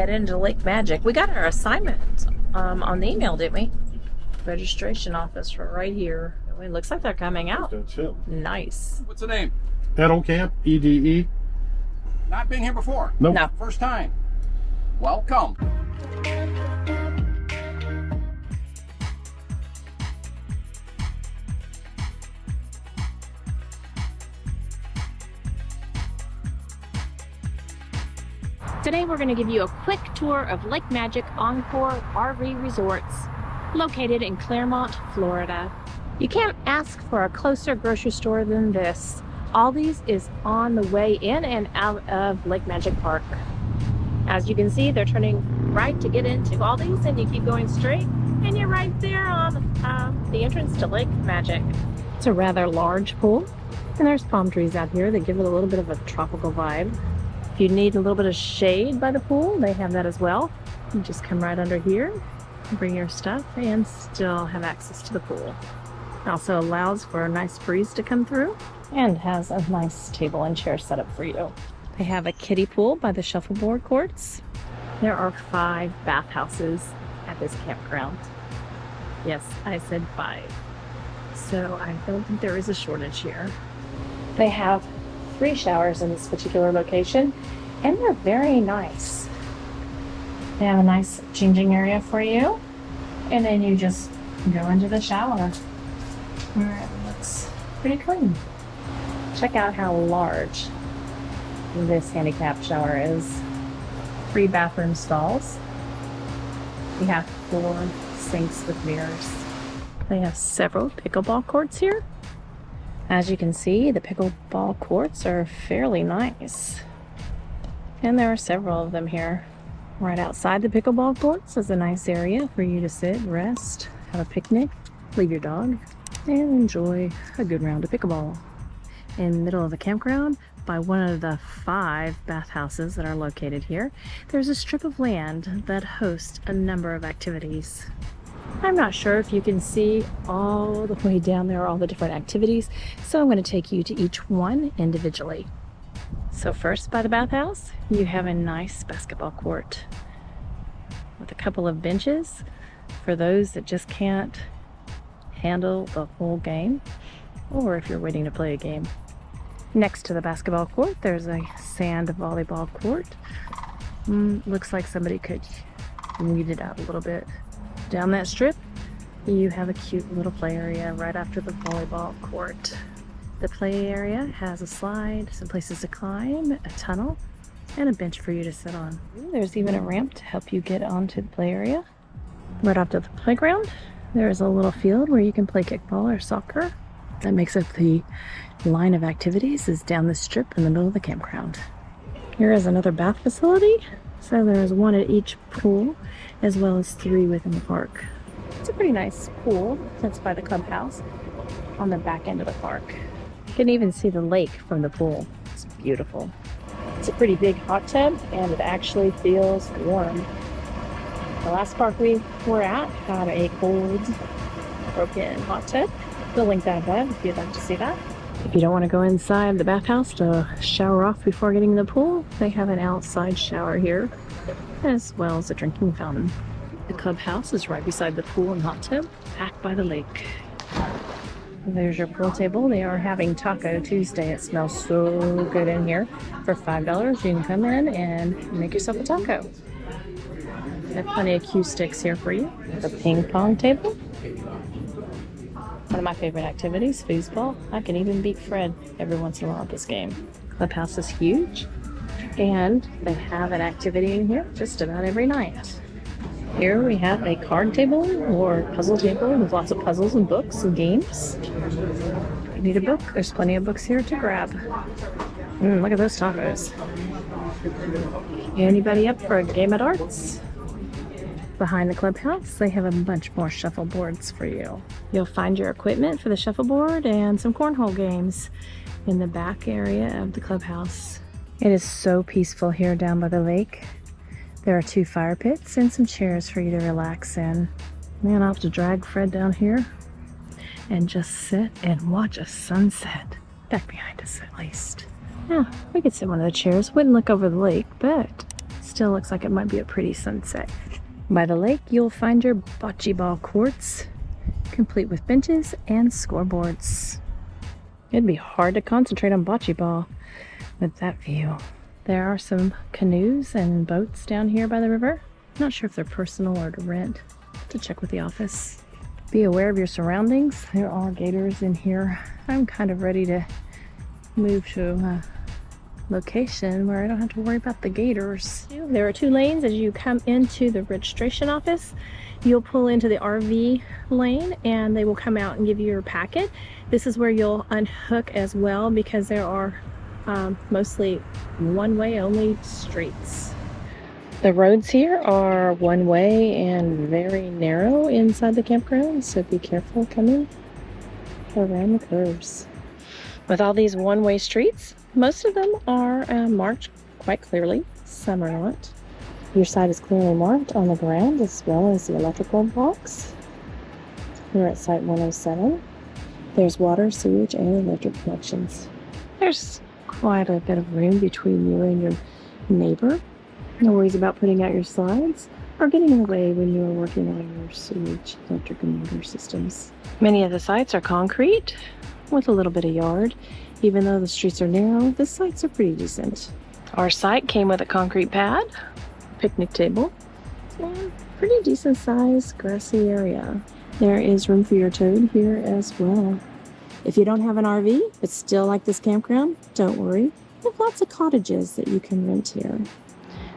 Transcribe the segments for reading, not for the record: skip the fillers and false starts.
head into Lake Magic. We got our assignment on the email, didn't we? Registration office right here. It looks like they're coming out. That's it. Nice. What's the name? EdelKamp, EDE. Not been here before? Nope. No. First time. Welcome. Today we're going to give you a quick tour of Lake Magic Encore RV Resorts, located in Clermont, Florida. You can't ask for a closer grocery store than this. Aldi's is on the way in and out of Lake Magic Park. As you can see, they're turning right to get into Aldi's, and you keep going straight, and you're right there on the entrance to Lake Magic. It's a rather large pool, and there's palm trees out here that give it a little bit of a tropical vibe. If you need a little bit of shade by the pool, they have that as well. You just come right under here, bring your stuff, and still have access to the pool. It also allows for a nice breeze to come through and has a nice table and chair set up for you. They have a kiddie pool by the shuffleboard courts. There are 5 bathhouses at this campground. Yes, I said 5. So I don't think there is a shortage here. They have 3 showers in this particular location, and they're very nice. They have a nice changing area for you, and then you just go into the shower where it looks pretty clean. Check out how large this handicap shower is. 3 bathroom stalls. You have 4 sinks with mirrors. They have several pickleball courts here. As you can see, the pickleball courts are fairly nice. And there are several of them here. Right outside the pickleball courts is a nice area for you to sit, rest, have a picnic, leave your dog, and enjoy a good round of pickleball. In the middle of the campground, by one of the 5 bathhouses that are located here, there's a strip of land that hosts a number of activities. I'm not sure if you can see all the way down there all the different activities, so I'm going to take you to each one individually. So first, by the bathhouse, you have a nice basketball court with a couple of benches for those that just can't handle the whole game, or if you're waiting to play a game. Next to the basketball court, there's a sand volleyball court. Looks like somebody could weed it out a little bit. Down that strip, you have a cute little play area right after the volleyball court. The play area has a slide, some places to climb, a tunnel, and a bench for you to sit on. There's even a ramp to help you get onto the play area. Right after the playground, there's a little field where you can play kickball or soccer. That makes up the line of activities is down the strip in the middle of the campground. Here is another bath facility. So there is 1 at each pool, as well as 3 within the park. It's a pretty nice pool that's by the Clubhouse on the back end of the park. You can even see the lake from the pool. It's beautiful. It's a pretty big hot tub, and it actually feels warm. The last park we were at had a cold, broken hot tub. We'll link that above if you'd like to see that. If you don't want to go inside the bathhouse to shower off before getting in the pool, they have an outside shower here, as well as a drinking fountain. The Clubhouse is right beside the pool and hot tub, packed by the lake. There's your pool table. They are having Taco Tuesday. It smells so good in here. For $5, you can come in and make yourself a taco. They have plenty of cue sticks here for you. The ping pong table. One of my favorite activities, foosball. I can even beat Fred every once in a while at this game. Clubhouse is huge, and they have an activity in here just about every night. Here we have a card table or puzzle table with lots of puzzles and books and games. If you need a book, there's plenty of books here to grab. Look at those tacos. Anybody up for a game at arts? Behind the Clubhouse, they have a bunch more shuffleboards for you. You'll find your equipment for the shuffleboard and some cornhole games in the back area of the Clubhouse. It is so peaceful here down by the lake. There are 2 fire pits and some chairs for you to relax in. Man, I'll have to drag Fred down here and just sit and watch a sunset. Back behind us, at least. Yeah, we could sit in one of the chairs. Wouldn't look over the lake, but Still looks like it might be a pretty sunset. By the lake, you'll find your bocce ball courts, complete with benches and scoreboards. It'd be hard to concentrate on bocce ball with that view. There are some canoes and boats down here by the river. Not sure if they're personal or to rent. Have to check with the office. Be aware of your surroundings. There are gators in here. I'm kind of ready to move to a location where I don't have to worry about the gators. There are 2 lanes as you come into the registration office. You'll pull into the RV lane and they will come out and give you your packet. This is where you'll unhook as well because there are mostly one-way only streets. The roads here are one-way and very narrow inside the campground, so be careful coming around the curves. With all these one-way streets, most of them are marked quite clearly. Some are not. Your side is clearly marked on the ground as well as the electrical box. We're at site 107. There's water, sewage, and electric connections. There's quite a bit of room between you and your neighbor. No worries about putting out your slides or getting in the way when you are working on your sewage, electric, and water systems. Many of the sites are concrete with a little bit of yard. Even though the streets are narrow, the sites are pretty decent. Our site came with a concrete pad, picnic table, and pretty decent sized grassy area. There is room for your toad here as well. If you don't have an RV but still like this campground, don't worry. We have lots of cottages that you can rent here.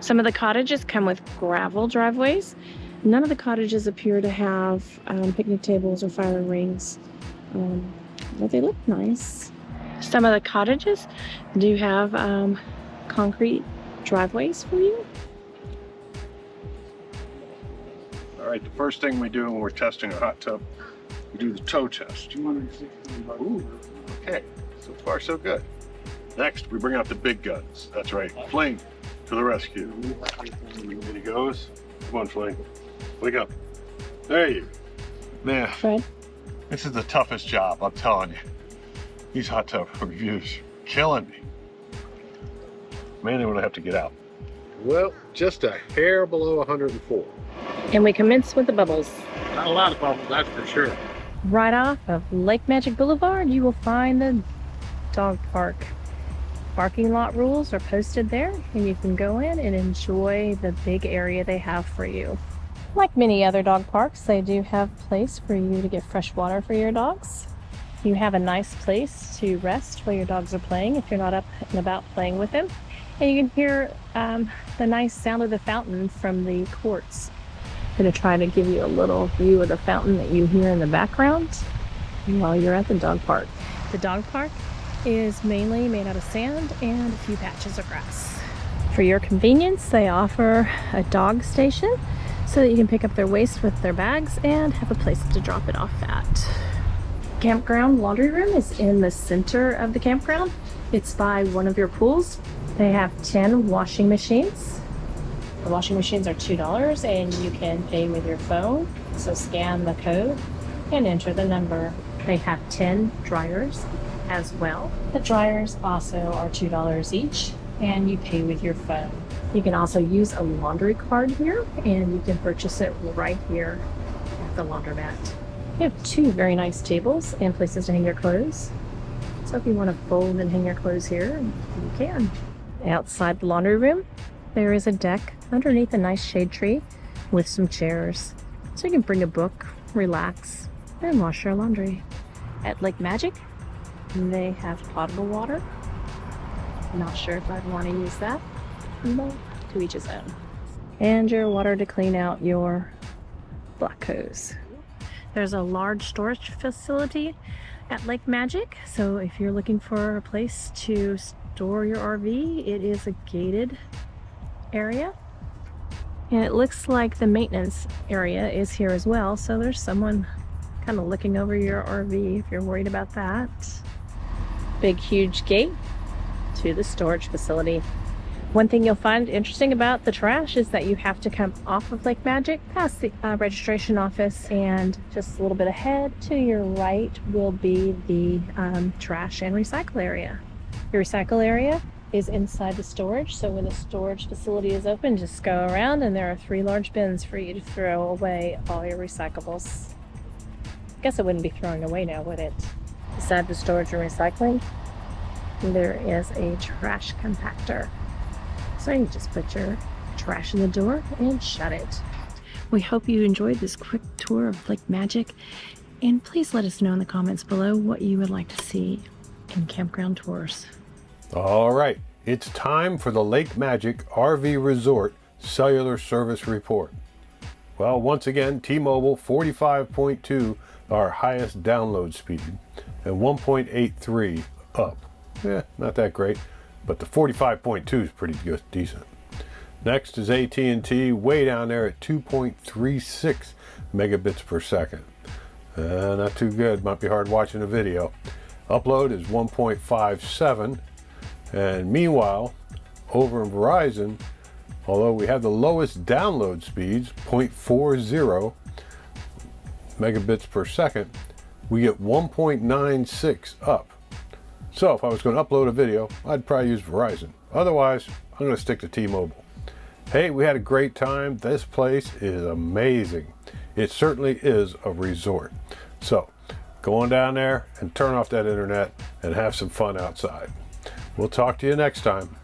Some of the cottages come with gravel driveways. None of the cottages appear to have picnic tables or fire rings, but they look nice. Some of the cottages do have concrete driveways for you. All right, the first thing we do when we're testing a hot tub, we do the toe test. Ooh, okay, so far so good. Next, we bring out the big guns. That's right, Fling to the rescue. In he goes. Come on, Fling. Wake up. There you. Man, Fred? This is the toughest job, I'm telling you. These hot tub reviews are killing me. Mainly when I have to get out. Well, just a hair below 104. And we commence with the bubbles. Not a lot of bubbles, that's for sure. Right off of Lake Magic Boulevard, you will find the dog park. Parking lot rules are posted there, and you can go in and enjoy the big area they have for you. Like many other dog parks, they do have a place for you to get fresh water for your dogs. You have a nice place to rest while your dogs are playing if you're not up and about playing with them. And you can hear the nice sound of the fountain from the courts. I'm going to try to give you a little view of the fountain that you hear in the background while you're at the dog park. The dog park is mainly made out of sand and a few patches of grass. For your convenience, they offer a dog station so that you can pick up their waste with their bags and have a place to drop it off at. Campground laundry room is in the center of the campground. It's by one of your pools. They have 10 washing machines. The washing machines are $2 and you can pay with your phone. So scan the code and enter the number. They have 10 dryers as well. The dryers also are $2 each and you pay with your phone. You can also use a laundry card here and you can purchase it right here at the laundromat. You have 2 very nice tables and places to hang your clothes. So if you want to fold and hang your clothes here, you can. Outside the laundry room, there is a deck underneath a nice shade tree with some chairs. So you can bring a book, relax, and wash your laundry. At Lake Magic, they have potable water. Not sure if I'd want to use that, but to each his own. And your water to clean out your black hose. There's a large storage facility at Lake Magic, so if you're looking for a place to store your RV, it is a gated area. And it looks like the maintenance area is here as well, so there's someone kind of looking over your RV if you're worried about that. Big, huge gate to the storage facility. One thing you'll find interesting about the trash is that you have to come off of Lake Magic, past the registration office, and just a little bit ahead to your right will be the trash and recycle area. Your recycle area is inside the storage. So when the storage facility is open, just go around and there are 3 large bins for you to throw away all your recyclables. Guess it wouldn't be throwing away now, would it? Beside the storage and recycling, there is a trash compactor. So you just put your trash in the door and shut it. We hope you enjoyed this quick tour of Lake Magic, and please let us know in the comments below what you would like to see in campground tours. All right, it's time for the Lake Magic RV Resort Cellular Service Report. Well, once again, T-Mobile 45.2, our highest download speed, and 1.83 up. Not that great, but the 45.2 is pretty good, decent. Next is AT&T, way down there at 2.36 megabits per second. Not too good, might be hard watching a video. Upload is 1.57, and meanwhile, over in Verizon, although we have the lowest download speeds, 0.40 megabits per second, we get 1.96 up. So if I was going to upload a video, I'd probably use Verizon. Otherwise, I'm going to stick to T-Mobile. Hey, we had a great time. This place is amazing. It certainly is a resort. So go on down there and turn off that internet and have some fun outside. We'll talk to you next time.